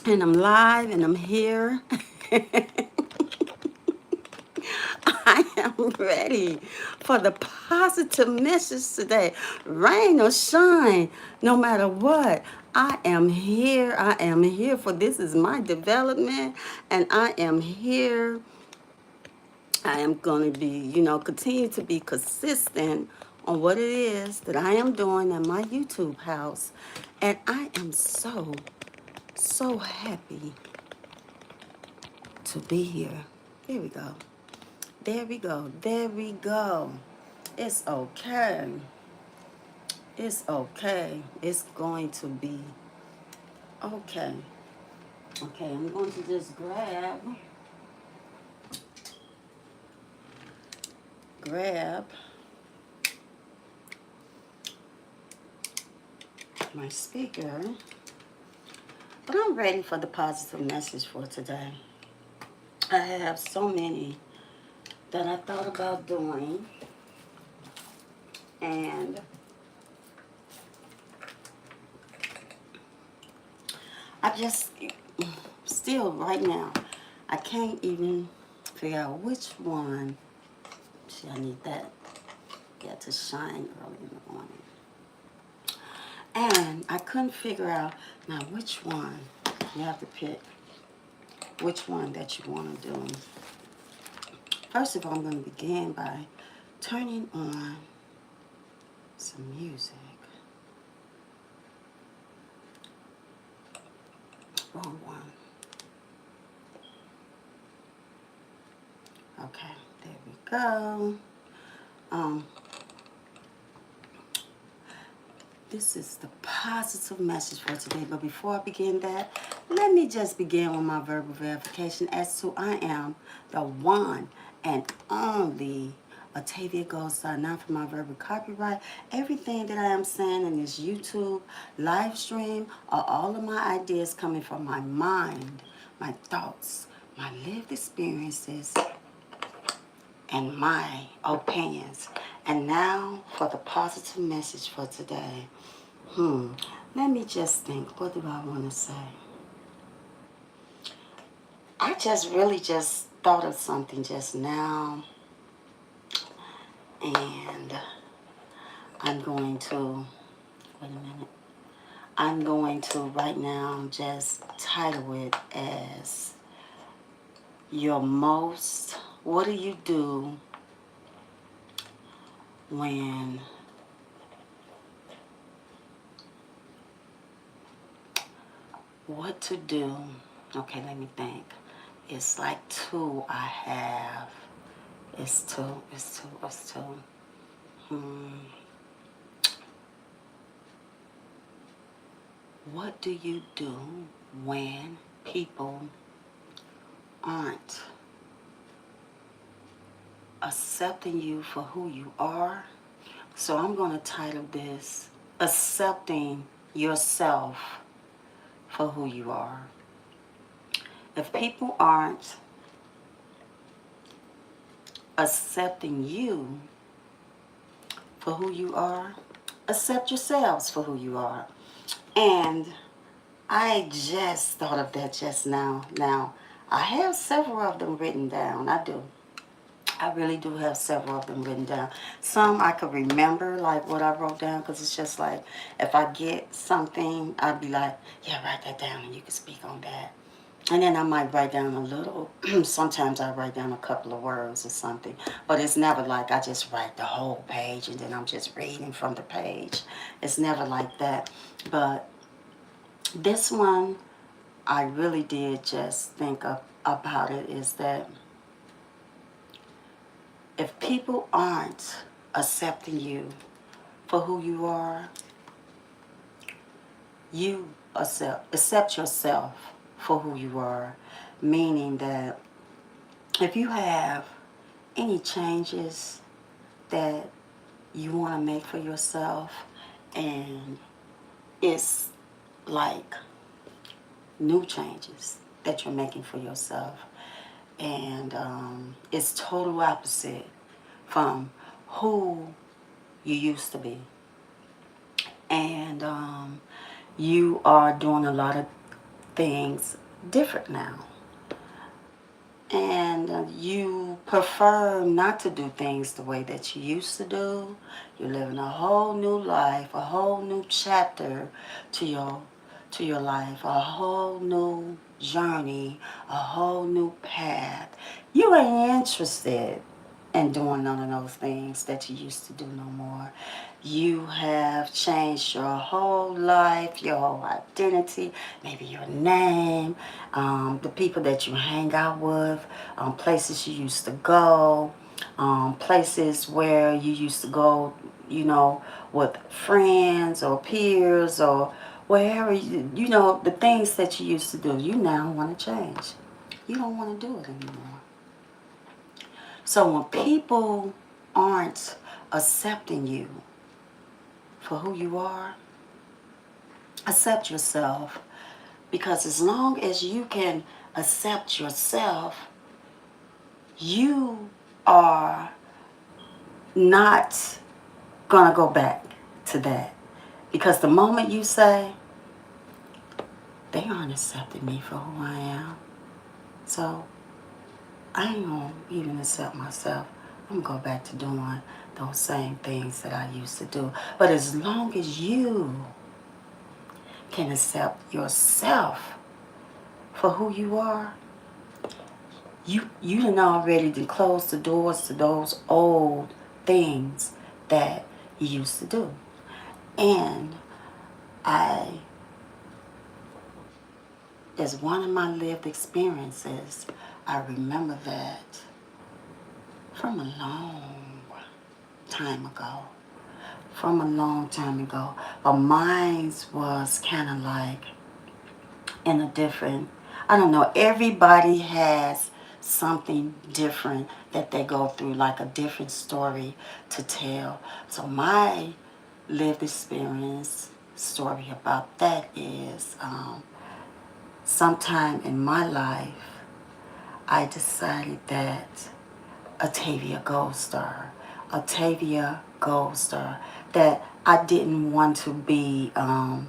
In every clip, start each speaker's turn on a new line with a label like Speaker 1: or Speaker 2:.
Speaker 1: And I'm live and I'm here. I am ready for the positive message today. Rain or shine, no matter what. I am here. I am here for this is my development, and I am here. I am going to be, continue to be consistent on what it is that I am doing in my YouTube house. And I am so, so happy to be here. Here we go. There we go. There we go. It's okay. It's okay. It's going to be okay. Okay, I'm going to just grab my speaker. But I'm ready for the positive message for today. I have so many that I thought about doing, and I just still right now I can't even figure out which one. See, I need that to shine early in the morning. And I couldn't figure out now which one. You have to pick which one that you want to do. First of all, I'm going to begin by turning on some music. Wrong one. Okay, there we go. This is the positive message for today. But before I begin that, let me just begin with my verbal verification as to I am the one and only Atavia GoldStar, not for my verbal copyright. Everything that I am saying in this YouTube live stream are all of my ideas coming from my mind, my thoughts, my lived experiences, and my opinions. And now for the positive message for today. Let me just think. What do I want to say? I just really just thought of something just now. And I'm going to, wait a minute. I'm going to right now just title it as your most, what do you do when what to do. Okay, let me think. It's like two I have. It's two. What do you do when people aren't accepting you for who you are? So I'm going to title this Accepting Yourself for Who You Are. If people aren't accepting you for who you are, accept yourselves for who you are. And I just thought of that just now. Now, I have several of them written down. I do. I really do have several of them written down. Some I could remember, like what I wrote down, because it's just like, if I get something, I'd be like, yeah, write that down and you can speak on that. And then I might write down a little. Sometimes I write down a couple of words or something. But it's never like I just write the whole page and then I'm just reading from the page. It's never like that. But this one, I really did just think about it, is that if people aren't accepting you for who you are, you accept yourself for who you are. Meaning that if you have any changes that you want to make for yourself, and it's like new changes that you're making for yourself, and it's total opposite from who you used to be, and you are doing a lot of things different now. And you prefer not to do things the way that you used to do. You're living a whole new life, a whole new chapter to your life, a whole new journey, a whole new path. You ain't interested in doing none of those things that you used to do no more. You have changed your whole life, your whole identity, maybe your name, the people that you hang out with, places you used to go, places where you used to go, with friends or peers or wherever, the things that you used to do, you now want to change. You don't want to do it anymore. So when people aren't accepting you for who you are, accept yourself. Because as long as you can accept yourself, you are not going to go back to that. Because the moment you say, they aren't accepting me for who I am, so I ain't going to even accept myself. I'm going to go back to doing those same things that I used to do. But as long as you can accept yourself for who you are, you done already closed the doors to those old things that you used to do. And as one of my lived experiences, I remember that from a long time ago. But mine was kind of like in a different, I don't know, everybody has something different that they go through, like a different story to tell. So my lived experience story about that is sometime in my life, I decided that Atavia GoldStar, that I didn't want to be, I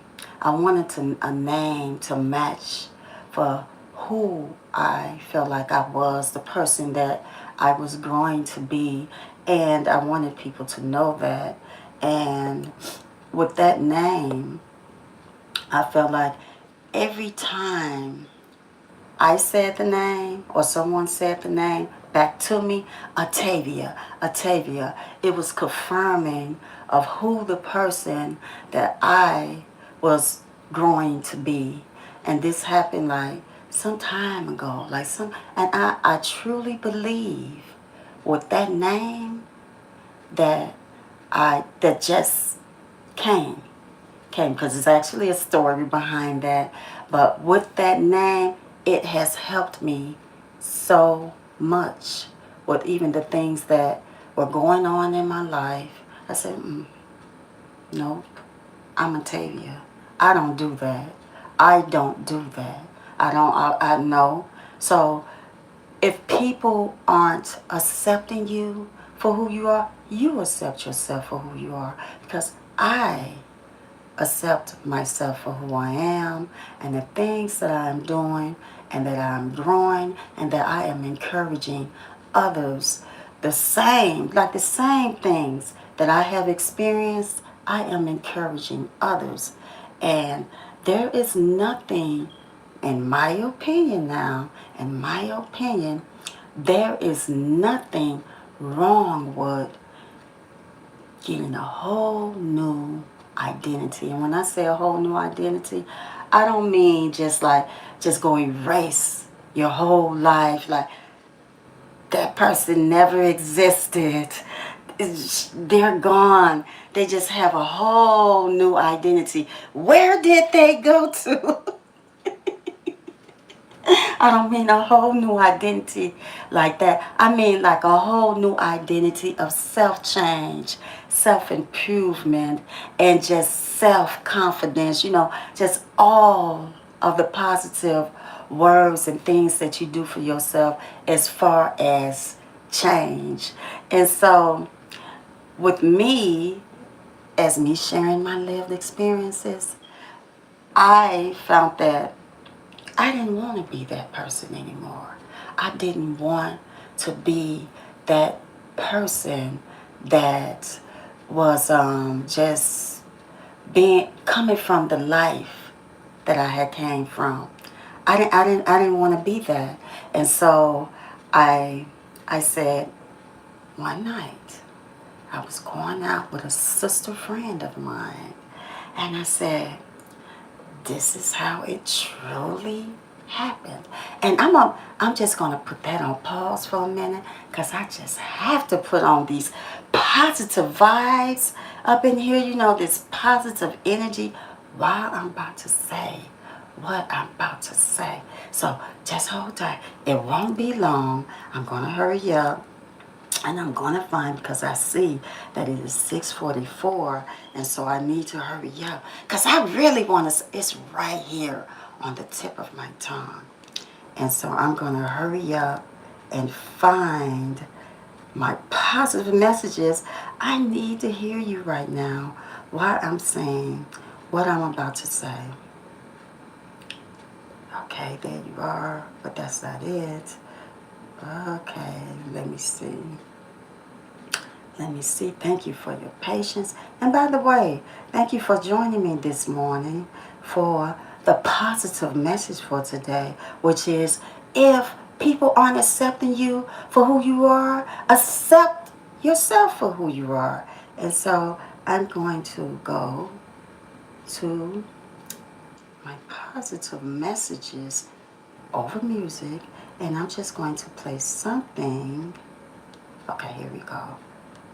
Speaker 1: wanted a name to match for who I felt like I was, the person that I was growing to be, and I wanted people to know that. And with that name, I felt like every time I said the name or someone said the name back to me, Atavia, it was confirming of who the person that I was growing to be. And this happened like some time ago, and I truly believe with that name that just came, because it's actually a story behind that. But with that name, it has helped me so much with even the things that were going on in my life. I said, nope, I'm Atavia. I don't do that. I know. So if people aren't accepting you for who you are, you accept yourself for who you are. Because I accept myself for who I am and the things that I'm doing and that I'm growing and that I am encouraging others the same things that I have experienced, I am encouraging others. And there is nothing, in my opinion, there is nothing wrong with getting a whole new identity. And when I say a whole new identity, I don't mean just go erase your whole life, like that person never existed. They're gone. They just have a whole new identity. Where did they go to? I don't mean a whole new identity like that. I mean like a whole new identity of self-change, self-improvement, and just self-confidence. Just all of the positive words and things that you do for yourself as far as change. And so with me, as me sharing my lived experiences, I found that I didn't want to be that person anymore. I didn't want to be that person that was just being coming from the life that I had came from. I didn't want to be that. And so I I said one night I was going out with a sister friend of mine, and I said, this is how it truly happened. And I'm just gonna put that on pause for a minute, because I just have to put on these positive vibes up in here, this positive energy while I'm about to say what I'm about to say. So just hold tight. It won't be long. I'm gonna hurry up. And I'm going to find, because I see that it is 6:44, and so I need to hurry up. Because I really want to, it's right here on the tip of my tongue. And so I'm going to hurry up and find my positive messages. I need to hear you right now while I'm saying what I'm about to say. Okay, there you are, but that's not it. Okay, let me see. Let me see. Thank you for your patience. And by the way, thank you for joining me this morning for the positive message for today, which is, if people aren't accepting you for who you are, accept yourself for who you are. And so I'm going to go to my positive messages over music, and I'm just going to play something. Okay, here we go.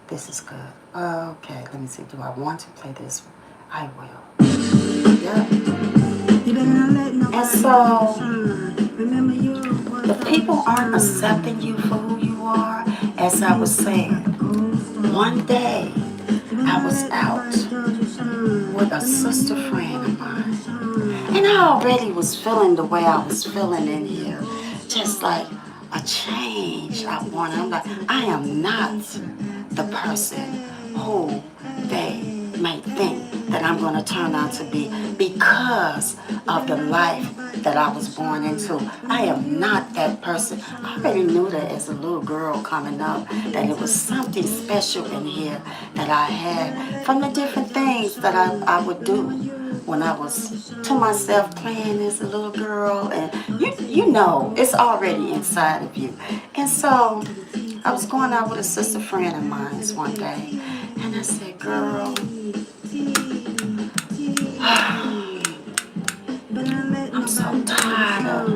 Speaker 1: This is good. Okay, let me see. Do I want to play this? I will. Yeah. And so, the people aren't accepting you for who you are. As I was saying, one day I was out with a sister friend of mine, and I already was feeling the way I was feeling in here, just like a change I wanted. I'm like, I am not the person who they may think that I'm going to turn out to be because of the life that I was born into. I am not that person. I already knew that as a little girl coming up, that it was something special in here that I had from the different things that I would do when I was to myself playing as a little girl. And you know, it's already inside of you. And so I was going out with a sister friend of mine one day, and I said, girl, I'm so tired of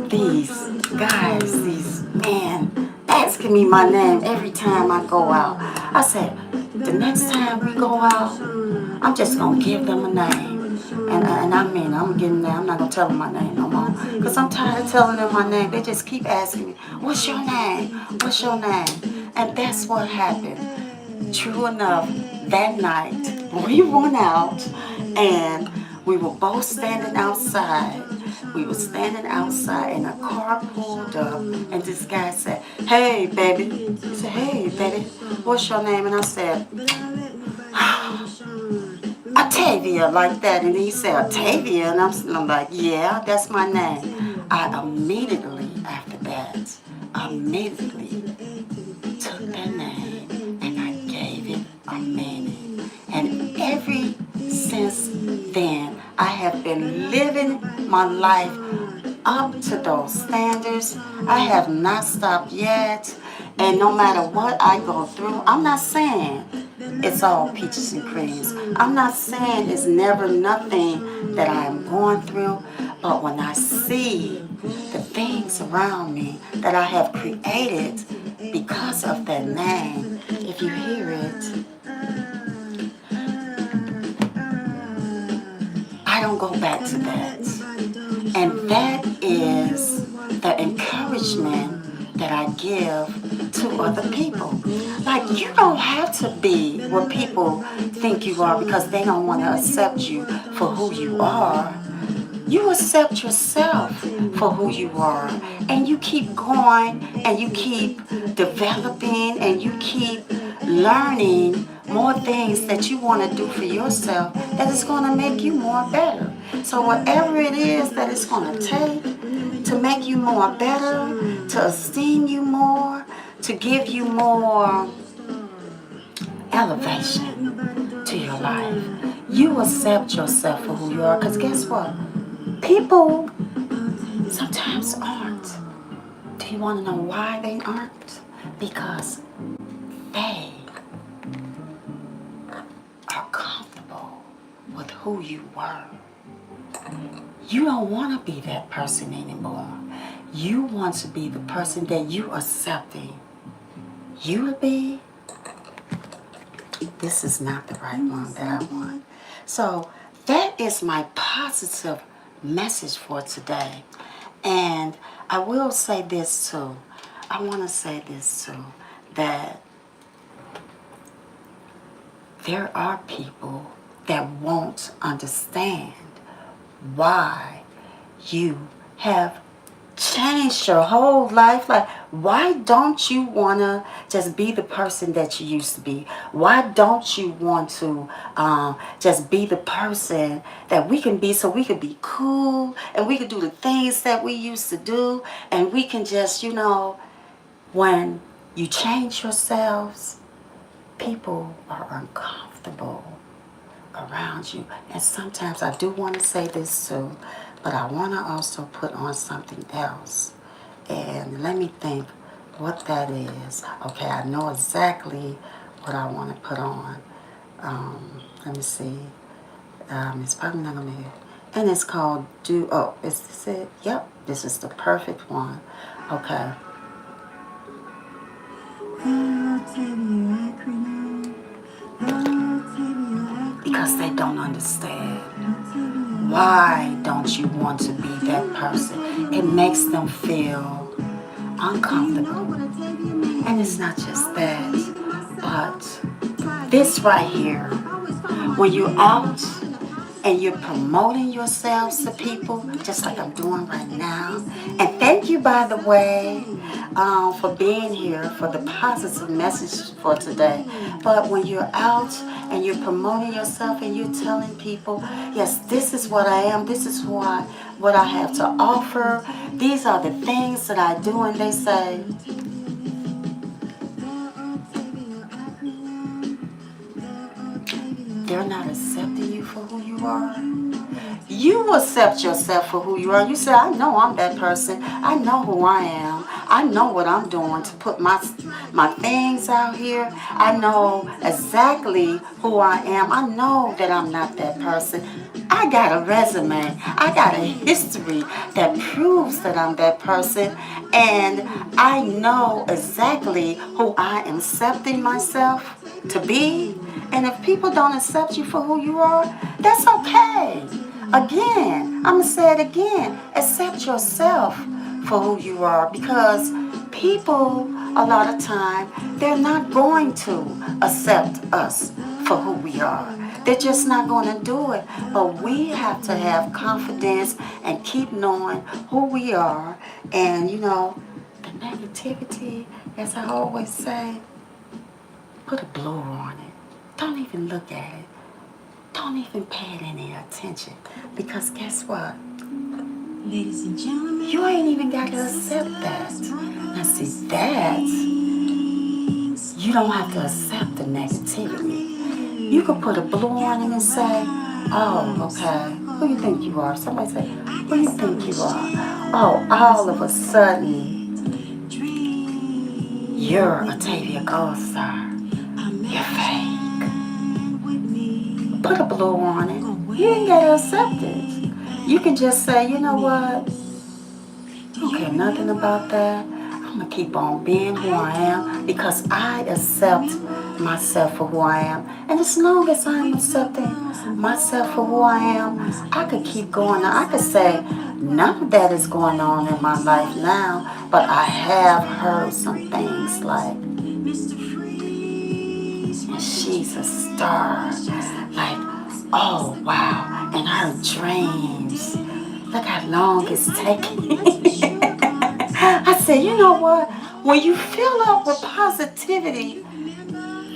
Speaker 1: these guys, these men asking me my name every time I go out. I said, the next time we go out, I'm just going to give them a name. And I mean, I'm getting there. I'm not going to tell them my name no more. Because I'm tired of telling them my name. They just keep asking me, what's your name? What's your name? And that's what happened. True enough, that night, we went out and we were both standing outside. We were standing outside and a car pulled up, and this guy said, hey, baby. He said, hey, baby, what's your name? And I said, Atavia, like that. And he said, Atavia? And I'm like, yeah, that's my name. I immediately, after that, immediately took that name and I gave it a meaning. And ever since then, I have been living my life up to those standards. I have not stopped yet. And no matter what I go through, I'm not saying it's all peaches and creams. I'm not saying it's never nothing that I am going through. But when I see the things around me that I have created because of that name, if you hear it, I don't go back to that. And that is the encouragement that I give to other people. Like, you don't have to be what people think you are because they don't want to accept you for who you are. You accept yourself for who you are, and you keep going, and you keep developing, and you keep learning more things that you want to do for yourself that is going to make you more better. So whatever it is that it's going to take to make you more better, to esteem you more, to give you more elevation to your life, you accept yourself for who you are. Because guess what? People sometimes aren't. Do you want to know why they aren't? Because they are comfortable with who you were. You don't want to be that person anymore. You want to be the person that you are accepting you to be. This is not the right one that I want. So that is my positive message for today. And I will say this too. I want to say this too, that there are people that won't understand why you have changed your whole life. Like, why don't you want to just be the person that you used to be? Why don't you want to just be the person that we can be, so we can be cool and we can do the things that we used to do, and we can just, when you change yourselves, people are uncomfortable around you. And sometimes I do want to say this too, but I want to also put on something else. And let me think what that is. Okay, I know exactly what I want to put on. Let me see. It's probably not going to be. And it's called is this it? Yep, this is the perfect one. Okay. Because they don't understand. Why don't you want to be that person? It makes them feel uncomfortable. And it's not just that, but this right here, when you're out and you're promoting yourselves to people, just like I'm doing right now. And thank you, by the way, for being here, for the positive message for today. But when you're out and you're promoting yourself and you're telling people, yes, this is what I am, this is what I have to offer, these are the things that I do, and they say, they're not accepting you for who you are. You accept yourself for who you are. You say, I know I'm that person. I know who I am. I know what I'm doing to put my things out here. I know exactly who I am. I know that I'm not that person. I got a resume. I got a history that proves that I'm that person. And I know exactly who I am accepting myself to be. And if people don't accept you for who you are, that's okay. Again, I'm going to say it again. Accept yourself for who you are, because people, a lot of time, they're not going to accept us for who we are. They're just not going to do it. But we have to have confidence and keep knowing who we are. And, the negativity, as I always say, put a blur on it. Don't even look at it. Don't even pay it any attention. Because guess what? Ladies and gentlemen, you ain't even got to accept that. Now see, that, you don't have to accept the negativity. You could put a blue on it and say, oh, okay, who you think you are? Somebody say, who you think you are? Oh, all of a sudden, you're Atavia GoldStar. You're fake. Put a blue on it. You ain't got to accept it. You can just say, you know what? I don't care nothing about that. I'm going to keep on being who I am, because I accept myself for who I am. And as long as I'm accepting myself for who I am, I could keep going. I could say, none of that is going on in my life now, but I have heard some things like, and she's a star. Like, oh wow, and her dreams. Look how long it's taking. I said, you know what? When you fill up with positivity,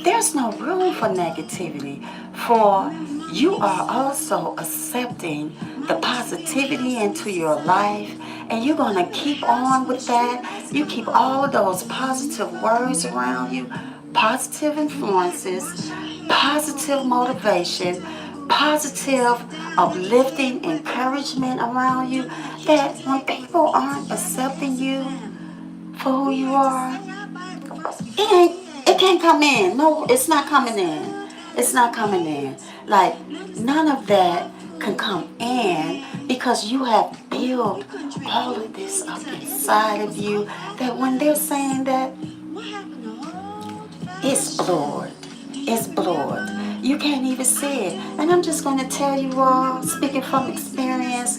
Speaker 1: there's no room for negativity. For you are also accepting the positivity into your life, and you're going to keep on with that. You keep all of those positive words around you, positive influences, positive motivation, positive uplifting encouragement around you, that when people aren't accepting you for who you are, it can't come in. No, it's not coming in. It's not coming in. Like, none of that can come in because you have built all of this up inside of you, that when they're saying that, it's blurred. It's blurred. You can't even see it. And I'm just going to tell you all, speaking from experience,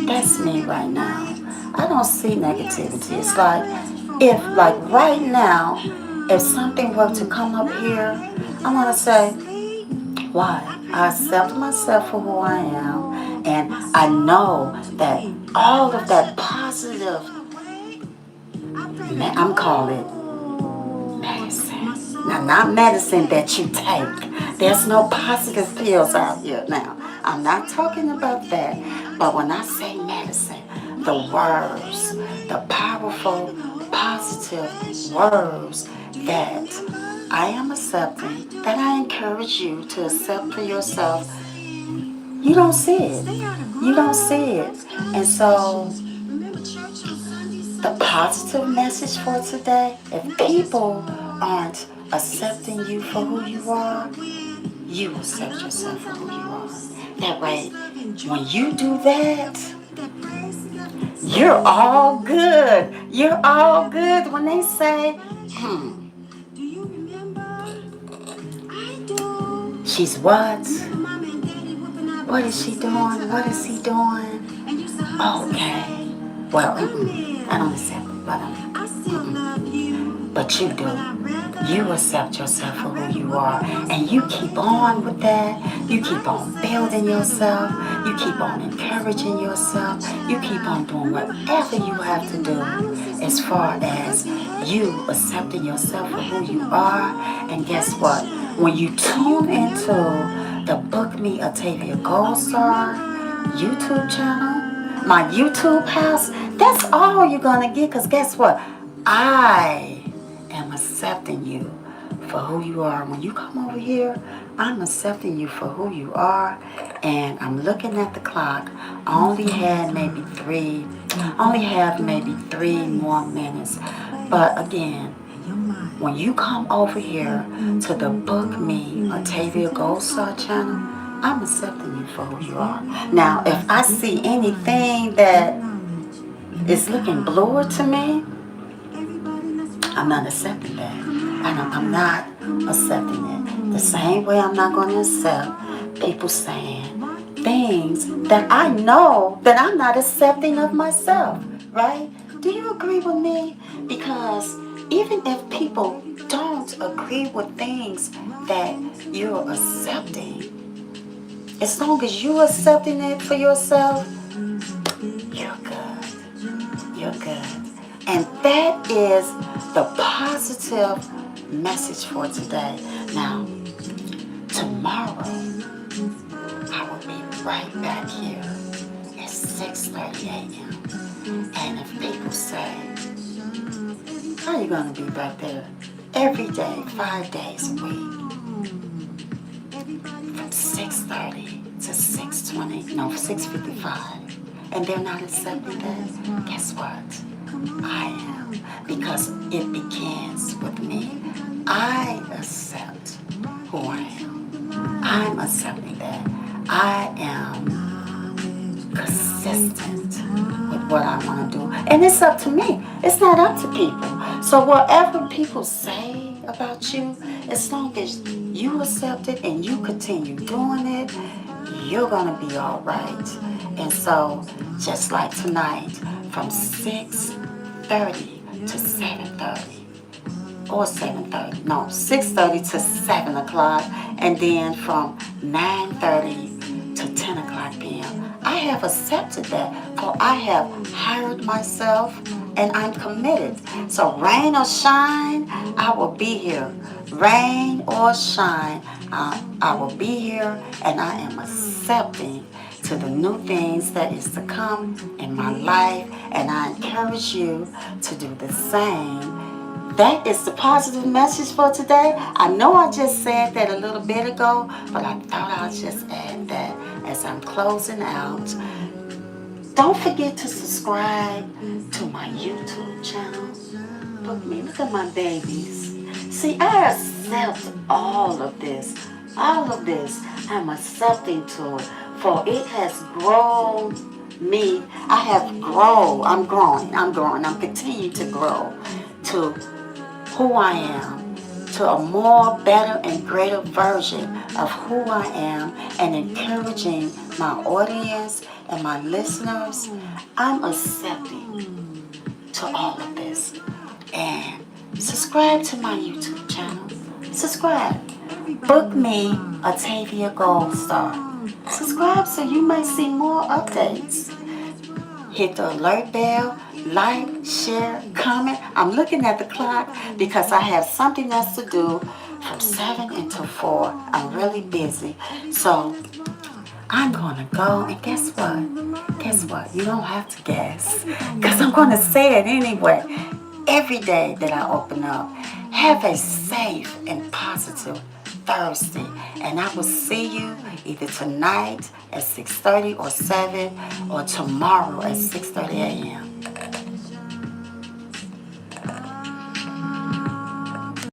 Speaker 1: that's me right now. I don't see negativity. It's like, if, like right now, if something were to come up here, I'm going to say, why? I accept myself for who I am. And I know that all of that positive, I'm calling it medicine. Now, not medicine that you take. There's no positive pills out here now. I'm not talking about that. But when I say medicine, the words, the powerful, positive words that I am accepting, that I encourage you to accept for yourself, you don't see it. You don't see it. And so, the positive message for today, if people aren't accepting you for who you are, you accept yourself for who you are. That way, when you do that, you're all good. You're all good. When they say, she's what? What is she doing? What is he doing? Okay. Well, I don't accept it, but you do. You accept yourself for who you are, and you keep on with that. You keep on building yourself. You keep on encouraging yourself. You keep on doing whatever you have to do as far as you accepting yourself for who you are. And guess what? When you tune into the Book Me Atavia GoldStar YouTube channel, my YouTube house, that's all you're going to get, because guess what? I am accepting you for who you are. When you come over here, I'm accepting you for who you are. And I'm looking at the clock. I only have maybe three more minutes. But again, when you come over here to the Book Me Atavia GoldStar channel, I'm accepting you for who you are. Now, if I see anything that is looking blurred to me, I'm not accepting that. I'm not accepting it. The same way I'm not going to accept people saying things that I know that I'm not accepting of myself, right? Do you agree with me? Because even if people don't agree with things that you're accepting, as long as you're accepting it for yourself, you're good. You're good. And that is the positive message for today. Now, tomorrow, I will be right back here at 6:30 a.m. And if people say, how are you going to be back there? Every day, 5 days a week, from 6:30 to 6:55, and they're not accepting that, guess what? I am, because it begins with me. I accept who I am. I'm accepting that. I am consistent with what I want to do. And it's up to me. It's not up to people. So whatever people say about you, as long as you accept it and you continue doing it, you're going to be all right. And so, just like tonight, from 6:30 to 7:30, or 7:30, no, 6:30 to 7 o'clock, and then from 9:30 to 10 o'clock p.m. I have accepted that for I have hired myself and I'm committed. So rain or shine, I will be here. Rain or shine, I will be here, and I am accepting to the new things that is to come in my life, and I encourage you to do the same. That is the positive message for today. I know I just said that a little bit ago, but I thought I'd just add that as I'm closing out. Don't forget to subscribe to my YouTube channel. Look at me, look at my babies. See, I accept all of this. All of this I'm accepting to it. For it has grown me. I have grown. I'm growing. I'm continuing to grow to who I am, to a more better and greater version of who I am, and encouraging my audience and my listeners. I'm accepting to all of this. And subscribe to my YouTube channel. Subscribe. Book me, Atavia GoldStar. Subscribe so you may see more updates. Hit the alert bell, like, share, comment. I'm looking at the clock because I have something else to do from 7 until 4. I'm really busy. So I'm going to go, and guess what? Guess what? You don't have to guess because I'm going to say it anyway. Every day that I open up, have a safe and positive Thursday, and I will see you either tonight at 6:30 or 7 or tomorrow at 6:30 a.m.